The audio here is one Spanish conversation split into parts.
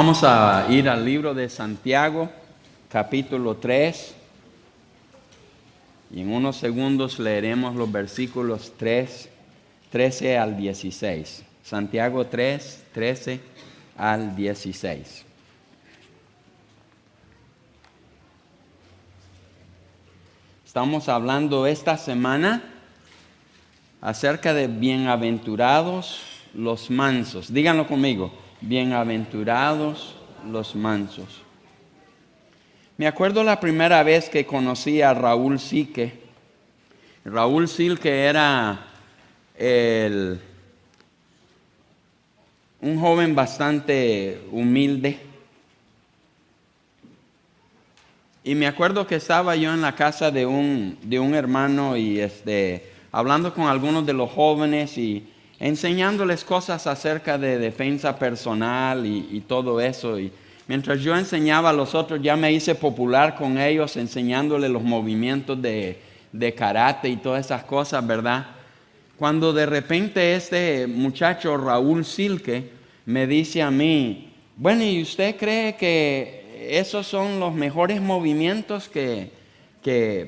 Vamos a ir al libro de Santiago, capítulo 3. Y en unos segundos leeremos los versículos 13 al 16. Santiago 3, 13 al 16. Estamos hablando esta semana acerca de bienaventurados los mansos. Díganlo conmigo, bienaventurados los mansos. Me acuerdo la primera vez que conocí a Raúl Silke. Raúl Silke era un joven bastante humilde. Y me acuerdo que estaba yo en la casa de un hermano y hablando con algunos de los jóvenes y enseñándoles cosas acerca de defensa personal y todo eso. Y mientras yo enseñaba a los otros, ya me hice popular con ellos, enseñándoles los movimientos de karate y todas esas cosas, ¿verdad? Cuando de repente este muchacho Raúl Silke me dice a mí, bueno, ¿y usted cree que esos son los mejores movimientos que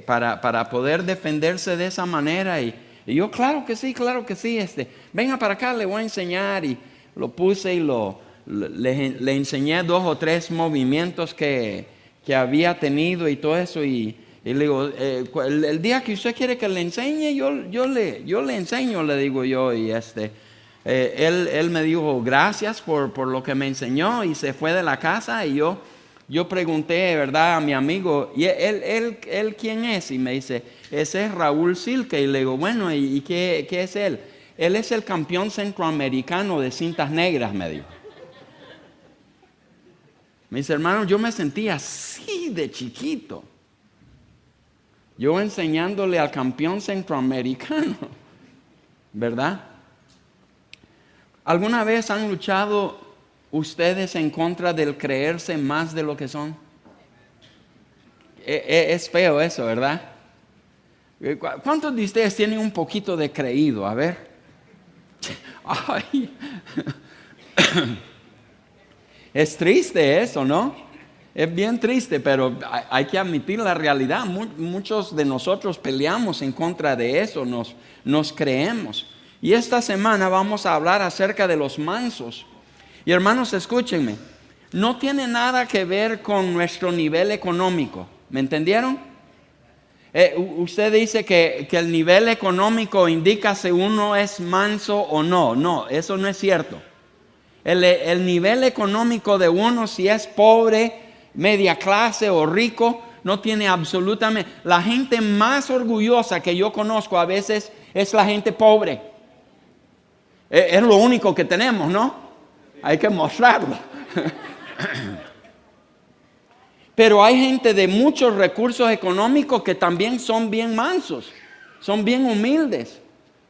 para poder defenderse de esa manera? Y yo, claro que sí. Venga para acá, le voy a enseñar. Y lo puse y le enseñé 2 o 3 movimientos que había tenido y todo eso. Y le digo, el día que usted quiere que le enseñe, yo le enseño, le digo yo. Y él me dijo, gracias por lo que me enseñó, y se fue de la casa. Y yo pregunté, ¿verdad?, a mi amigo, ¿y él quién es? Y me dice, ese es Raúl Silke. Y le digo, bueno, ¿y qué es él? Él es el campeón centroamericano de cintas negras, me dijo. Mis hermanos, yo me sentía así de chiquito. Yo enseñándole al campeón centroamericano, ¿verdad? ¿Alguna vez han luchado ustedes en contra del creerse más de lo que son? Es feo eso, ¿verdad? ¿Cuántos de ustedes tienen un poquito de creído? A ver. Ay. Es triste eso, ¿no? Es bien triste, pero hay que admitir la realidad. Muchos de nosotros peleamos en contra de eso, nos creemos. Y esta semana vamos a hablar acerca de los mansos. Y hermanos, escúchenme, no tiene nada que ver con nuestro nivel económico. ¿Me entendieron? Usted dice que el nivel económico indica si uno es manso o no. No, eso no es cierto. El nivel económico de uno, si es pobre, media clase o rico, no tiene absolutamente... La gente más orgullosa que yo conozco a veces es la gente pobre. Es lo único que tenemos, ¿no? Hay que mostrarlo. Pero hay gente de muchos recursos económicos que también son bien mansos, son bien humildes,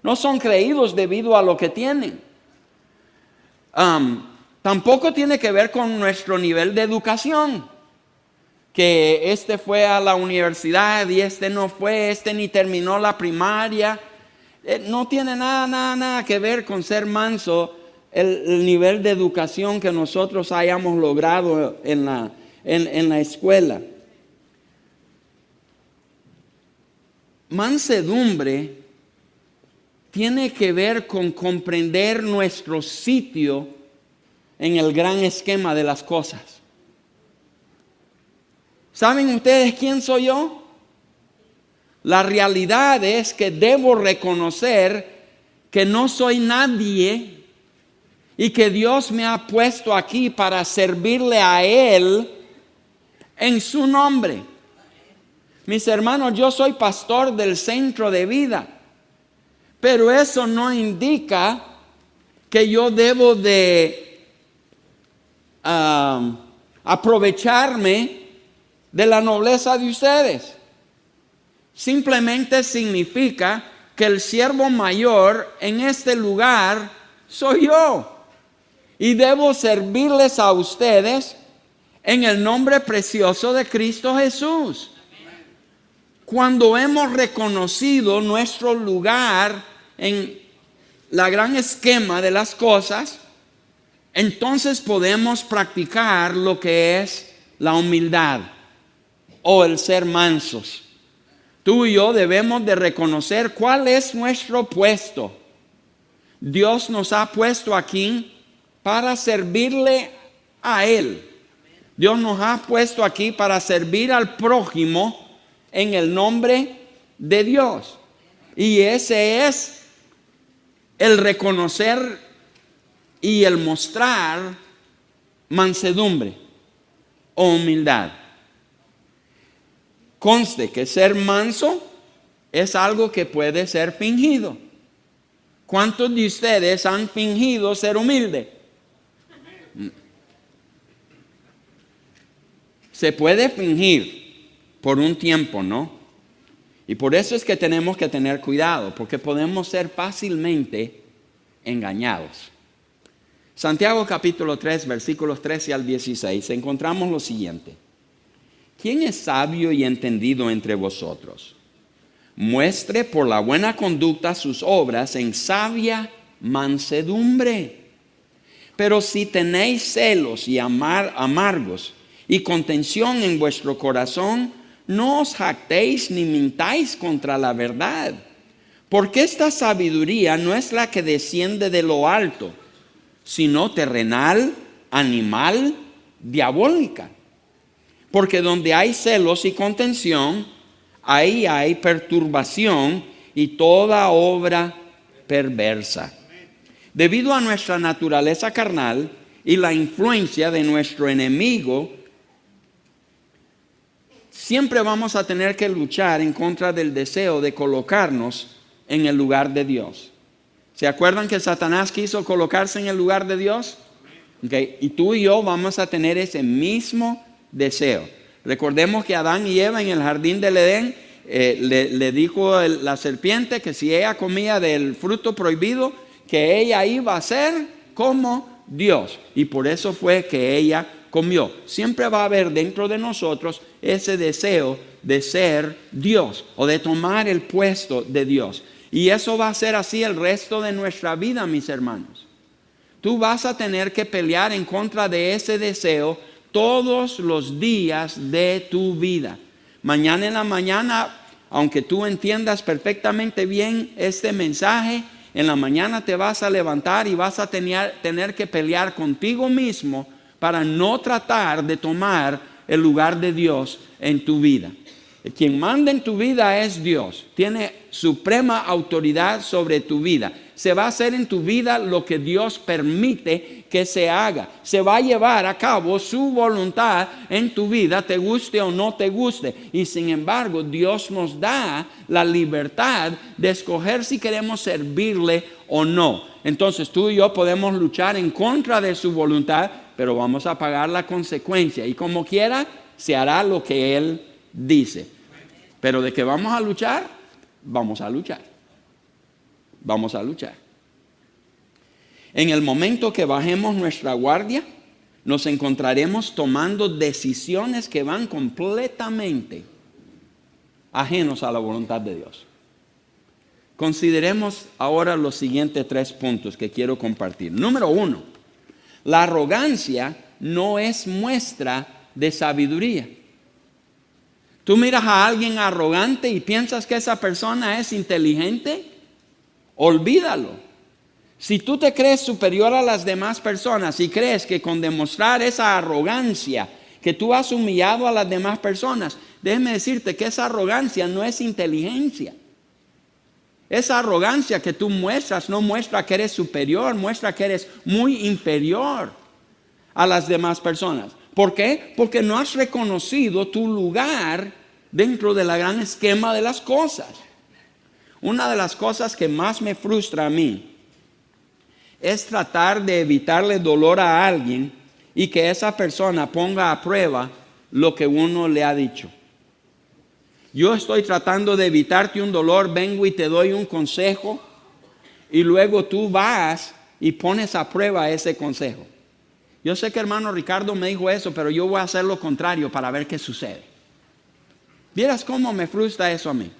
no son creídos debido a lo que tienen. Tampoco tiene que ver con nuestro nivel de educación, que fue a la universidad y no fue, ni terminó la primaria. No tiene nada que ver con ser manso el nivel de educación que nosotros hayamos logrado en la escuela. Mansedumbre tiene que ver con comprender nuestro sitio en el gran esquema de las cosas. ¿Saben ustedes quién soy yo? La realidad es que debo reconocer que no soy nadie y que Dios me ha puesto aquí para servirle a Él en su nombre. Mis hermanos, yo soy pastor del Centro de Vida, pero eso no indica que yo debo de aprovecharme de la nobleza de ustedes. Simplemente significa que el siervo mayor en este lugar soy yo. Y debo servirles a ustedes en el nombre precioso de Cristo Jesús. Cuando hemos reconocido nuestro lugar en la gran esquema de las cosas, entonces podemos practicar lo que es la humildad o el ser mansos. Tú y yo debemos de reconocer cuál es nuestro puesto. Dios nos ha puesto aquí para servirle a Él. Dios nos ha puesto aquí para servir al prójimo en el nombre de Dios. Y ese es el reconocer y el mostrar mansedumbre o humildad. Conste que ser manso es algo que puede ser fingido. ¿Cuántos de ustedes han fingido ser humilde? Se puede fingir por un tiempo, ¿no? Y por eso es que tenemos que tener cuidado, porque podemos ser fácilmente engañados. Santiago capítulo 3, versículos 13 al 16, encontramos lo siguiente. ¿Quién es sabio y entendido entre vosotros? Muestre por la buena conducta sus obras en sabia mansedumbre. Pero si tenéis celos y amargos y contención en vuestro corazón, no os jactéis ni mintáis contra la verdad. Porque esta sabiduría no es la que desciende de lo alto, sino terrenal, animal, diabólica. Porque donde hay celos y contención, ahí hay perturbación y toda obra perversa. Debido a nuestra naturaleza carnal y la influencia de nuestro enemigo, siempre vamos a tener que luchar en contra del deseo de colocarnos en el lugar de Dios. ¿Se acuerdan que Satanás quiso colocarse en el lugar de Dios? Okay. Y tú y yo vamos a tener ese mismo deseo. Recordemos que Adán y Eva en el jardín del Edén le dijo la serpiente que si ella comía del fruto prohibido, que ella iba a ser como Dios. Y por eso fue que ella comió. Siempre va a haber dentro de nosotros ese deseo de ser Dios o de tomar el puesto de Dios. Y eso va a ser así el resto de nuestra vida, mis hermanos. Tú vas a tener que pelear en contra de ese deseo todos los días de tu vida. Mañana en la mañana, aunque tú entiendas perfectamente bien este mensaje, en la mañana te vas a levantar y vas a tener que pelear contigo mismo para no tratar de tomar el lugar de Dios en tu vida. Quien manda en tu vida es Dios. Tiene suprema autoridad sobre tu vida. Se va a hacer en tu vida lo que Dios permite que se haga. Se va a llevar a cabo su voluntad en tu vida, te guste o no te guste. Y sin embargo, Dios nos da la libertad de escoger si queremos servirle o no. Entonces tú y yo podemos luchar en contra de su voluntad, pero vamos a pagar la consecuencia. Y como quiera, se hará lo que Él dice. Pero de que vamos a luchar, vamos a luchar. Vamos a luchar. En el momento que bajemos nuestra guardia, nos encontraremos tomando decisiones que van completamente ajenos a la voluntad de Dios. Consideremos ahora los siguientes 3 puntos que quiero compartir. Número 1, la arrogancia no es muestra de sabiduría. Tú miras a alguien arrogante y piensas que esa persona es inteligente, olvídalo. Si tú te crees superior a las demás personas y crees que con demostrar esa arrogancia que tú has humillado a las demás personas, déjeme decirte que esa arrogancia no es inteligencia. Esa arrogancia que tú muestras no muestra que eres superior, muestra que eres muy inferior a las demás personas. ¿Por qué? Porque no has reconocido tu lugar dentro del gran esquema de las cosas. Una de las cosas que más me frustra a mí es tratar de evitarle dolor a alguien y que esa persona ponga a prueba lo que uno le ha dicho. Yo estoy tratando de evitarte un dolor, vengo y te doy un consejo y luego tú vas y pones a prueba ese consejo. Yo sé que hermano Ricardo me dijo eso, pero yo voy a hacer lo contrario para ver qué sucede. ¿Vieras cómo me frustra eso a mí?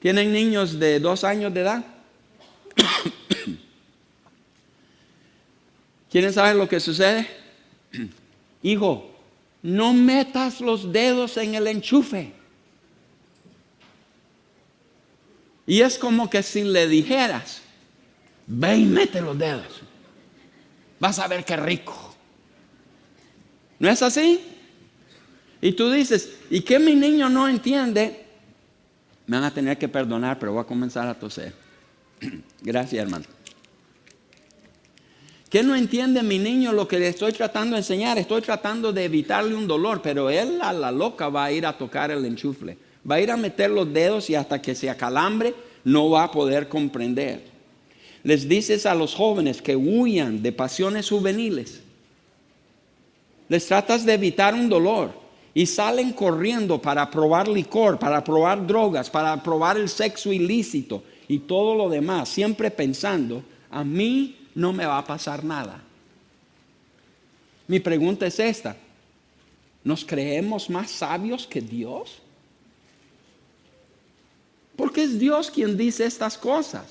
¿Tienen niños de 2 años de edad? ¿Quieren saber lo que sucede? Hijo, no metas los dedos en el enchufe. Y es como que si le dijeras, ve y mete los dedos. Vas a ver qué rico. ¿No es así? Y tú dices, ¿y qué mi niño no entiende? Me van a tener que perdonar, pero voy a comenzar a toser. Gracias, hermano. ¿Qué no entiende mi niño lo que le estoy tratando de enseñar? Estoy tratando de evitarle un dolor, pero él a la loca va a ir a tocar el enchufle. Va a ir a meter los dedos y hasta que se acalambre no va a poder comprender. Les dices a los jóvenes que huyan de pasiones juveniles. Les tratas de evitar un dolor y salen corriendo para probar licor, para probar drogas, para probar el sexo ilícito y todo lo demás, siempre pensando, a mí no me va a pasar nada. Mi pregunta es esta: ¿nos creemos más sabios que Dios? Porque es Dios quien dice estas cosas.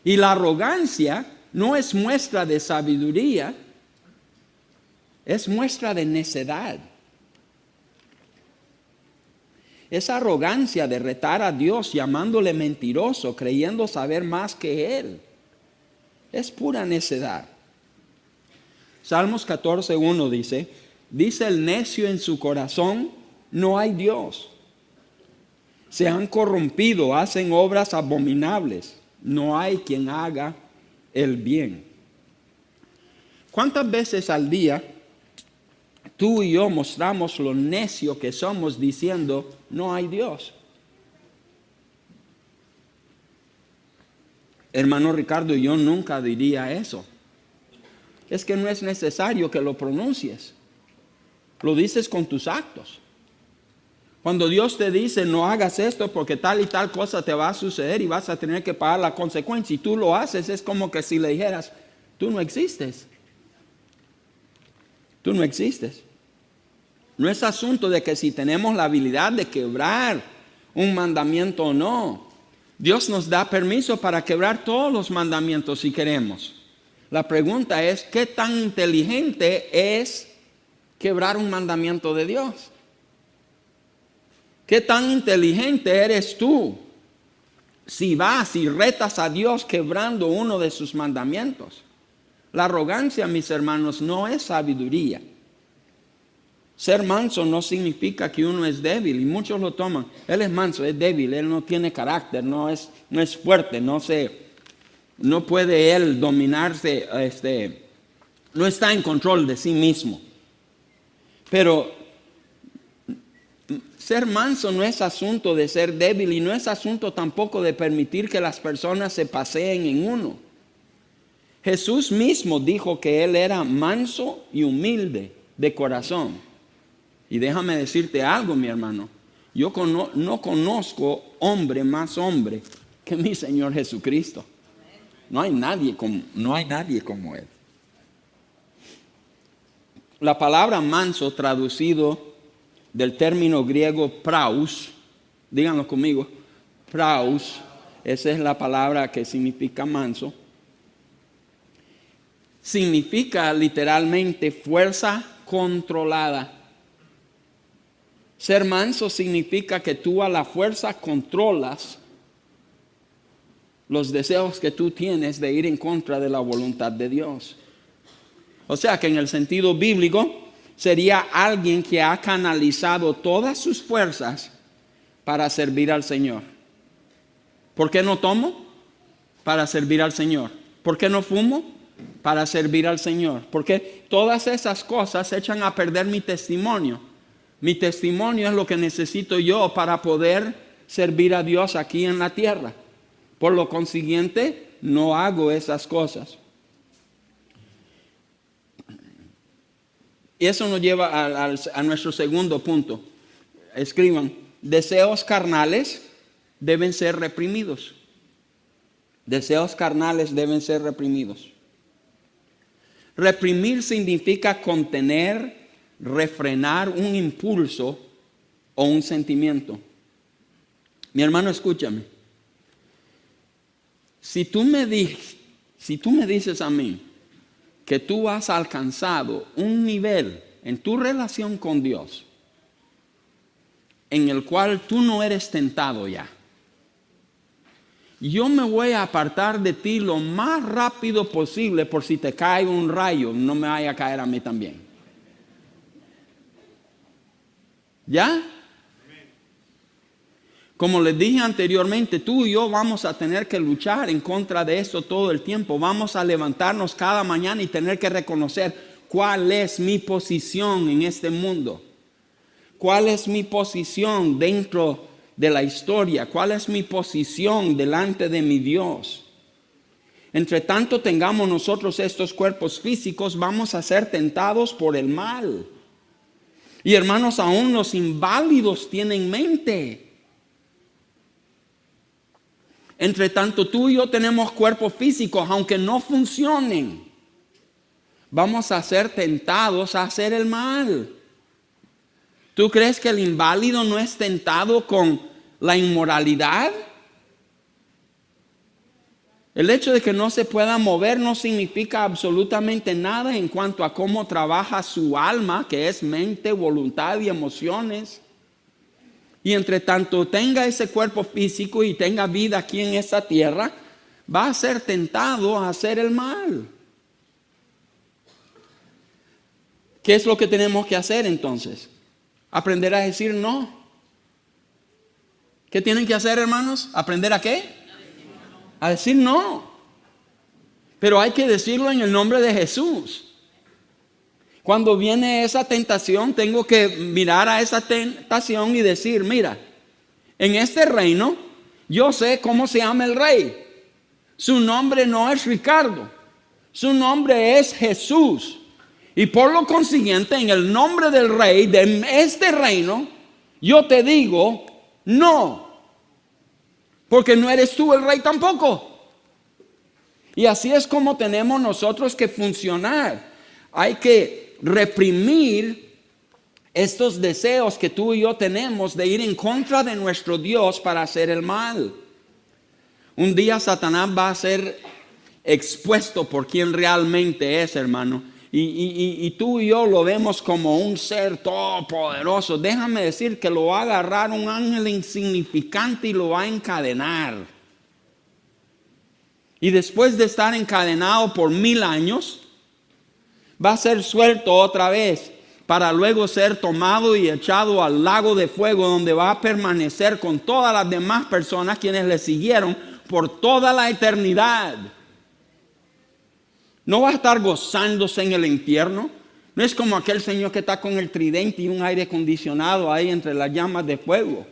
Y la arrogancia no es muestra de sabiduría, es muestra de necedad. Esa arrogancia de retar a Dios llamándole mentiroso, creyendo saber más que Él, es pura necedad. Salmos 14:1 dice el necio en su corazón, no hay Dios. Se han corrompido, hacen obras abominables. No hay quien haga el bien. ¿Cuántas veces al día tú y yo mostramos lo necio que somos diciendo, no hay Dios? Hermano Ricardo, yo nunca diría eso. Es que no es necesario que lo pronuncies. Lo dices con tus actos. Cuando Dios te dice no hagas esto porque tal y tal cosa te va a suceder y vas a tener que pagar la consecuencia y tú lo haces, es como que si le dijeras, tú no existes. Tú no existes. No es asunto de que si tenemos la habilidad de quebrar un mandamiento o no. Dios nos da permiso para quebrar todos los mandamientos si queremos. La pregunta es, ¿qué tan inteligente es quebrar un mandamiento de Dios? ¿Qué tan inteligente eres tú si vas y retas a Dios quebrando uno de sus mandamientos? La arrogancia, mis hermanos, no es sabiduría. Ser manso no significa que uno es débil y muchos lo toman. Él es manso, es débil, él no tiene carácter, no es fuerte, no puede él dominarse, no está en control de sí mismo. Pero ser manso no es asunto de ser débil y no es asunto tampoco de permitir que las personas se paseen en uno. Jesús mismo dijo que Él era manso y humilde de corazón. Y déjame decirte algo, mi hermano. Yo no conozco más hombre que mi Señor Jesucristo. No hay nadie como Él. La palabra manso traducido del término griego praus, díganlo conmigo, praus, esa es la palabra que significa manso, significa literalmente fuerza controlada. Ser manso significa que tú a la fuerza controlas los deseos que tú tienes de ir en contra de la voluntad de Dios. O sea que en el sentido bíblico sería alguien que ha canalizado todas sus fuerzas para servir al Señor. ¿Por qué no tomo? Para servir al Señor. ¿Por qué no fumo? Para servir al Señor. Porque todas esas cosas echan a perder mi testimonio. Mi testimonio es lo que necesito yo para poder servir a Dios aquí en la tierra. Por lo consiguiente, no hago esas cosas. Y eso nos lleva a nuestro segundo punto. Escriban, deseos carnales deben ser reprimidos. Deseos carnales deben ser reprimidos. Reprimir significa contener, refrenar un impulso o un sentimiento. Mi hermano, escúchame. Si tú me dices a mí, que tú has alcanzado un nivel en tu relación con Dios en el cual tú no eres tentado ya. Yo me voy a apartar de ti lo más rápido posible por si te cae un rayo, no me vaya a caer a mí también. ¿Ya? Como les dije anteriormente, tú y yo vamos a tener que luchar en contra de eso todo el tiempo. Vamos a levantarnos cada mañana y tener que reconocer cuál es mi posición en este mundo. ¿Cuál es mi posición dentro de la historia? ¿Cuál es mi posición delante de mi Dios? Entre tanto tengamos nosotros estos cuerpos físicos, vamos a ser tentados por el mal. Y hermanos, aún los inválidos tienen mente. Entre tanto tú y yo tenemos cuerpos físicos, aunque no funcionen, vamos a ser tentados a hacer el mal. ¿Tú crees que el inválido no es tentado con la inmoralidad? El hecho de que no se pueda mover no significa absolutamente nada en cuanto a cómo trabaja su alma, que es mente, voluntad y emociones. Y entre tanto tenga ese cuerpo físico y tenga vida aquí en esta tierra, va a ser tentado a hacer el mal. ¿Qué es lo que tenemos que hacer entonces? Aprender a decir no. ¿Qué tienen que hacer, hermanos? ¿Aprender a qué? A decir no. Pero hay que decirlo en el nombre de Jesús. Cuando viene esa tentación, tengo que mirar a esa tentación y decir, mira, en este reino, yo sé cómo se llama el rey. Su nombre no es Ricardo. Su nombre es Jesús. Y por lo consiguiente, en el nombre del rey de este reino, yo te digo, no. Porque no eres tú el rey tampoco. Y así es como tenemos nosotros que funcionar. Hay que reprimir estos deseos que tú y yo tenemos de ir en contra de nuestro Dios para hacer el mal. Un día Satanás va a ser expuesto por quien realmente es, hermano. Y tú y yo lo vemos como un ser todopoderoso. Déjame decir que lo va a agarrar un ángel insignificante y lo va a encadenar. Y después de estar encadenado por 1000 años, va a ser suelto otra vez para luego ser tomado y echado al lago de fuego, donde va a permanecer con todas las demás personas quienes le siguieron por toda la eternidad. No va a estar gozándose en el infierno. No es como aquel señor que está con el tridente y un aire acondicionado ahí entre las llamas de fuego.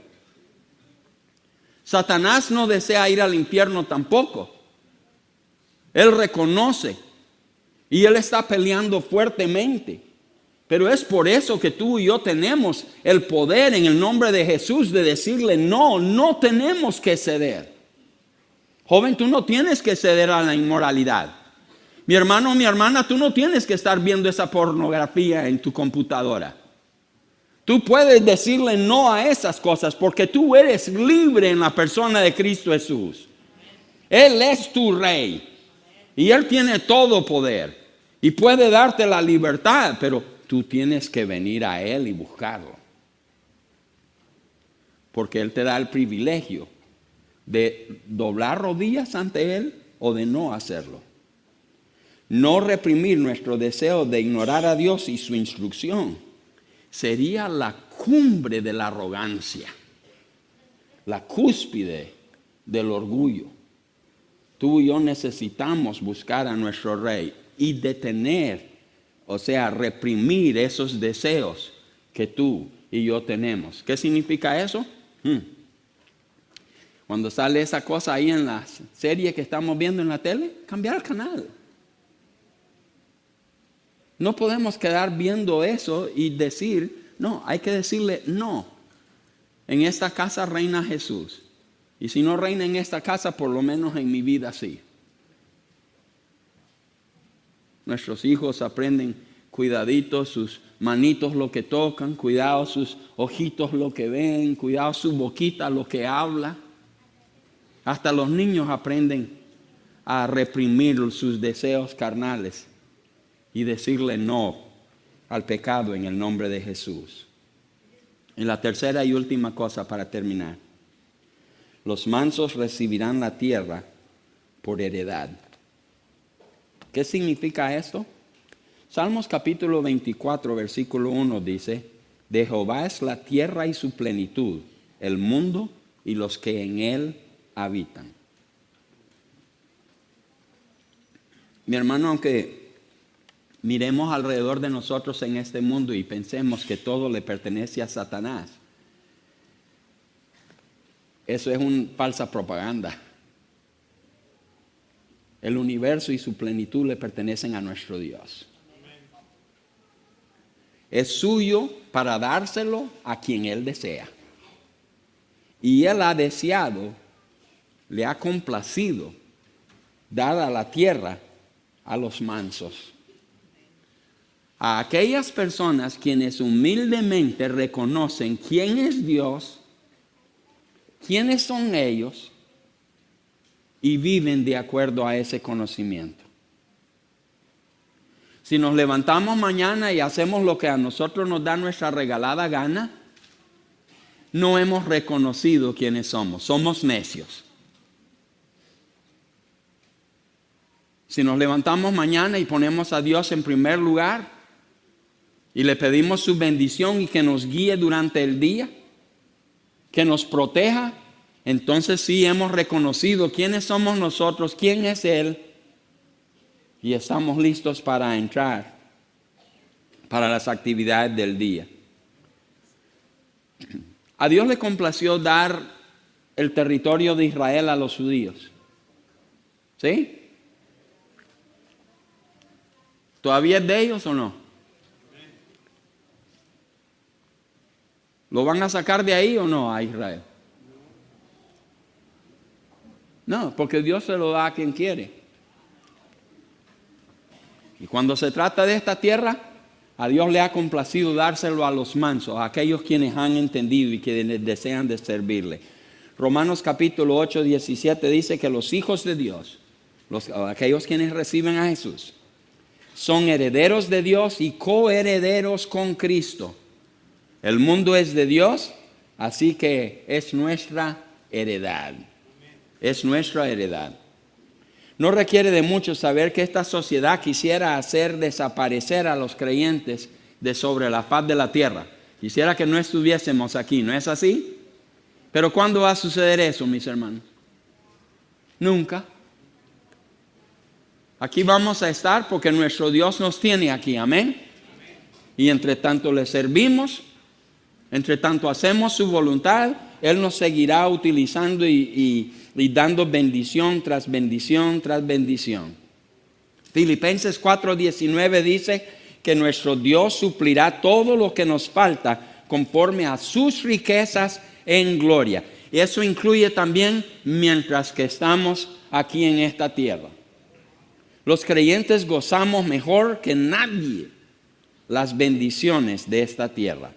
Satanás no desea ir al infierno tampoco. Él reconoce y él está peleando fuertemente. Pero es por eso que tú y yo tenemos el poder en el nombre de Jesús de decirle no, no tenemos que ceder. Joven, tú no tienes que ceder a la inmoralidad. Mi hermano o mi hermana, tú no tienes que estar viendo esa pornografía en tu computadora. Tú puedes decirle no a esas cosas porque tú eres libre en la persona de Cristo Jesús. Él es tu rey y Él tiene todo poder y puede darte la libertad, pero tú tienes que venir a Él y buscarlo. Porque Él te da el privilegio de doblar rodillas ante Él o de no hacerlo. No reprimir nuestro deseo de ignorar a Dios y su instrucción sería la cumbre de la arrogancia, la cúspide del orgullo. Tú y yo necesitamos buscar a nuestro Rey y detener, o sea, reprimir esos deseos que tú y yo tenemos. ¿Qué significa eso? Cuando sale esa cosa ahí en la serie que estamos viendo en la tele, cambiar el canal. No podemos quedar viendo eso y decir, no, hay que decirle no. En esta casa reina Jesús. Y si no reina en esta casa, por lo menos en mi vida sí. Nuestros hijos aprenden cuidaditos, sus manitos lo que tocan, cuidado sus ojitos lo que ven, cuidado su boquita lo que habla. Hasta los niños aprenden a reprimir sus deseos carnales. y decirle no al pecado en el nombre de Jesús. Y la tercera y última cosa para terminar. Los mansos recibirán la tierra por heredad. ¿Qué significa esto? Salmos capítulo 24, versículo 1 dice: de Jehová es la tierra y su plenitud, el mundo y los que en él habitan. Mi hermano, aunque miremos alrededor de nosotros en este mundo y pensemos que todo le pertenece a Satanás, eso es una falsa propaganda. El universo y su plenitud le pertenecen a nuestro Dios. Es suyo para dárselo a quien Él desea. Y Él ha deseado, le ha complacido dar a la tierra a los mansos. A aquellas personas quienes humildemente reconocen quién es Dios, quiénes son ellos y viven de acuerdo a ese conocimiento. Si nos levantamos mañana y hacemos lo que a nosotros nos da nuestra regalada gana, no hemos reconocido quiénes somos. Somos necios. Si nos levantamos mañana y ponemos a Dios en primer lugar y le pedimos su bendición y que nos guíe durante el día, que nos proteja, entonces sí hemos reconocido quiénes somos nosotros, quién es Él, y estamos listos para entrar para las actividades del día. A Dios le complació dar el territorio de Israel a los judíos. ¿Sí? ¿Todavía es de ellos o no? ¿Lo van a sacar de ahí o no a Israel? No, porque Dios se lo da a quien quiere. Y cuando se trata de esta tierra, a Dios le ha complacido dárselo a los mansos, a aquellos quienes han entendido y que desean de servirle. Romanos capítulo 8, 17 dice que los hijos de Dios, aquellos quienes reciben a Jesús, son herederos de Dios y coherederos con Cristo. El mundo es de Dios, así que es nuestra heredad. Es nuestra heredad. No requiere de mucho saber que esta sociedad quisiera hacer desaparecer a los creyentes de sobre la faz de la tierra. Quisiera que no estuviésemos aquí, ¿no es así? Pero ¿cuándo va a suceder eso, mis hermanos? Nunca. Aquí vamos a estar porque nuestro Dios nos tiene aquí, amén. Y entre tanto le servimos, entre tanto hacemos su voluntad, Él nos seguirá utilizando y dando bendición tras bendición tras bendición. Filipenses 4:19 dice que nuestro Dios suplirá todo lo que nos falta conforme a sus riquezas en gloria. Y eso incluye también mientras que estamos aquí en esta tierra. Los creyentes gozamos mejor que nadie las bendiciones de esta tierra.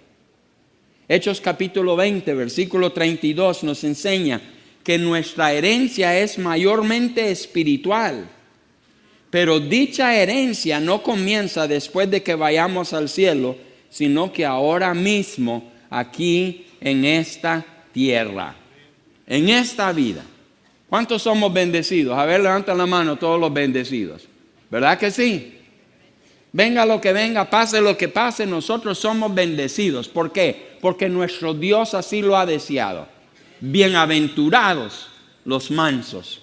Hechos capítulo 20, versículo 32 nos enseña que nuestra herencia es mayormente espiritual. Pero dicha herencia no comienza después de que vayamos al cielo, sino que ahora mismo, aquí en esta tierra, en esta vida. ¿Cuántos somos bendecidos? A ver, levanten la mano todos los bendecidos. ¿Verdad que sí? Venga lo que venga, pase lo que pase, nosotros somos bendecidos. ¿Por qué? Porque nuestro Dios así lo ha deseado. Bienaventurados los mansos.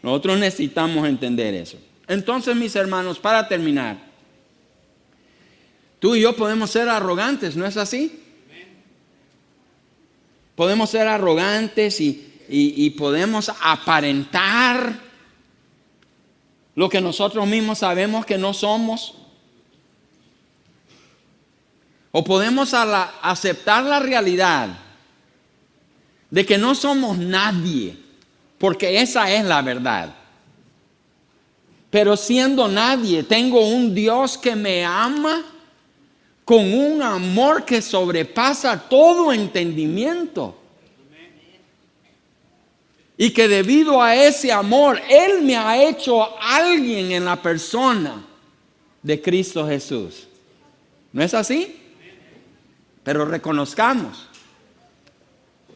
Nosotros necesitamos entender eso. Entonces, mis hermanos, para terminar, tú y yo podemos ser arrogantes, ¿no es así? Podemos ser arrogantes y podemos aparentar lo que nosotros mismos sabemos que no somos. O podemos aceptar la realidad de que no somos nadie, porque esa es la verdad. Pero siendo nadie, tengo un Dios que me ama con un amor que sobrepasa todo entendimiento. Y que debido a ese amor, Él me ha hecho alguien en la persona de Cristo Jesús. ¿No es así? Pero reconozcamos,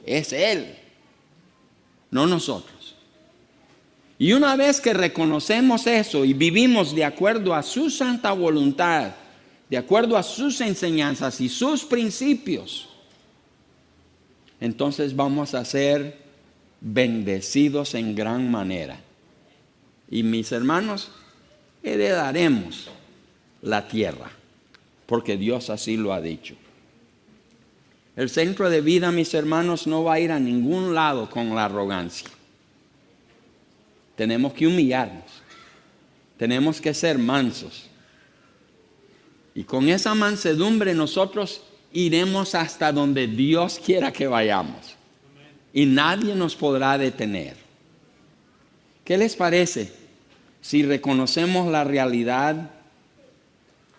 es Él, no nosotros. Y una vez que reconocemos eso y vivimos de acuerdo a su santa voluntad, de acuerdo a sus enseñanzas y sus principios, entonces vamos a ser bendecidos en gran manera. Y mis hermanos, heredaremos la tierra, porque Dios así lo ha dicho. El centro de vida, mis hermanos, no va a ir a ningún lado con la arrogancia. Tenemos que humillarnos, tenemos que ser mansos. Y con esa mansedumbre nosotros iremos hasta donde Dios quiera que vayamos. Y nadie nos podrá detener. ¿Qué les parece si reconocemos la realidad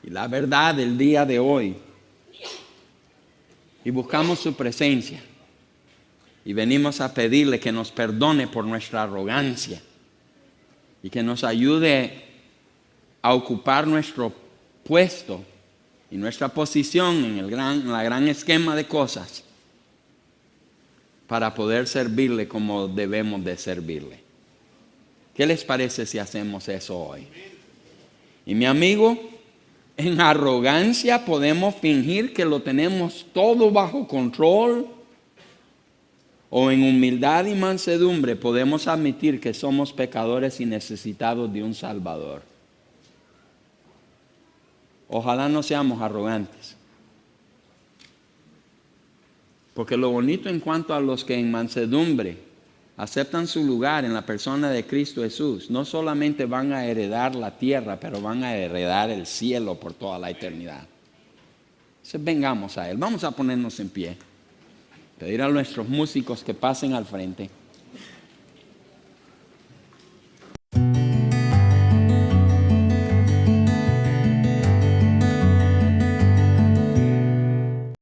y la verdad del día de hoy y buscamos su presencia y venimos a pedirle que nos perdone por nuestra arrogancia y que nos ayude a ocupar nuestro puesto y nuestra posición en la gran esquema de cosas para poder servirle como debemos de servirle? ¿Qué les parece si hacemos eso hoy? Y mi amigo, en arrogancia podemos fingir que lo tenemos todo bajo control, o en humildad y mansedumbre podemos admitir que somos pecadores y necesitados de un Salvador. Ojalá no seamos arrogantes. Porque lo bonito en cuanto a los que en mansedumbre aceptan su lugar en la persona de Cristo Jesús, no solamente van a heredar la tierra, pero van a heredar el cielo por toda la eternidad. Entonces vengamos a Él. Vamos a ponernos en pie. Pedir a nuestros músicos que pasen al frente.